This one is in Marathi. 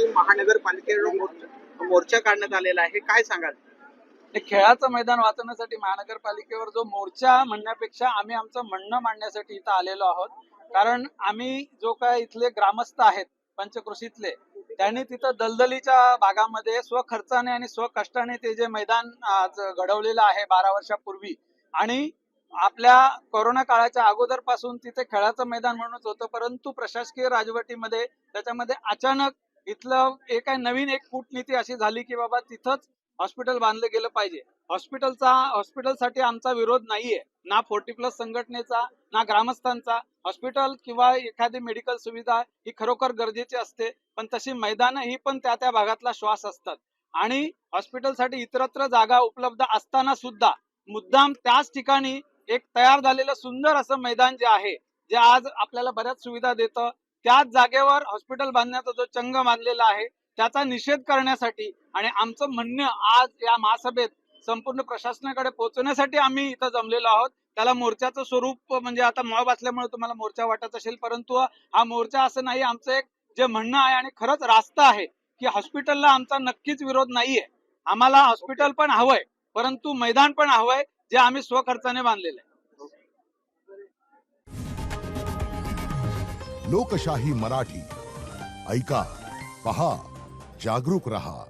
वरती महानगरपालिकेवर मोर्चा काढण्यात आलेला आहे, काय सांगाल? हे खेळाचं मैदान वाचवण्यासाठी महानगरपालिकेवर जो मोर्चा म्हणण्यापेक्षा आम्ही आमचं म्हणणं मांडण्यासाठी इथं आलेलो आहोत. कारण आम्ही जो काय इथले ग्रामस्थ आहेत पंचक्रोशीतले, त्यांनी तिथं दलदलीच्या भागामध्ये स्वखर्चाने आणि स्वकष्टाने ते जे मैदान आज घडवलेलं आहे 12 वर्षापूर्वी, आणि आपल्या कोरोना काळाच्या अगोदरपासून तिथे खेळाचं मैदान म्हणूनच होतं, परंतु प्रशासकीय राजवटीमध्ये त्याच्यामध्ये अचानक इथलं नवीन एक कूटनीती अशी झाली की बाबा तिथंच हॉस्पिटल बांधलं गेलं पाहिजे. हॉस्पिटलसाठी आमचा विरोध नाहीये, ना 40+ संघटनेचा ना ग्रामस्थांचा. हॉस्पिटल किंवा एखादी मेडिकल सुविधा ही खरोखर गरजेची असते, पण तशी मैदानं ही पण त्या त्या भागातला श्वास असतात. आणि हॉस्पिटलसाठी इतरत्र जागा उपलब्ध असताना सुद्धा मुद्दाम त्याच ठिकाणी एक तयार झालेलं सुंदर असं मैदान जे आहे, जे आज आपल्याला बऱ्याच सुविधा देतं, त्याच जागेवर हॉस्पिटल बांधण्याचा जो चंग बांधलेला आहे त्याचा निषेध करण्यासाठी आणि आमचं म्हणणं आज या महासभेत संपूर्ण प्रशासनाकडे पोहोचवण्यासाठी आम्ही इथं जमलेलो आहोत. त्याला मोर्चाचं स्वरूप म्हणजे आता मॉब असल्यामुळे तुम्हाला मोर्चा वाटत असेल, परंतु हा मोर्चा असं नाही. आमचं एक जे म्हणणं आहे आणि खरंच रास्त आहे की हॉस्पिटलला आमचा नक्कीच विरोध नाहीये. आम्हाला हॉस्पिटल पण हवंय, परंतु मैदान पण हवंय जे आम्ही स्वखर्चाने बांधलेलं आहे. लोकशाही मराठी ऐका, पहा, जागरूक रहा.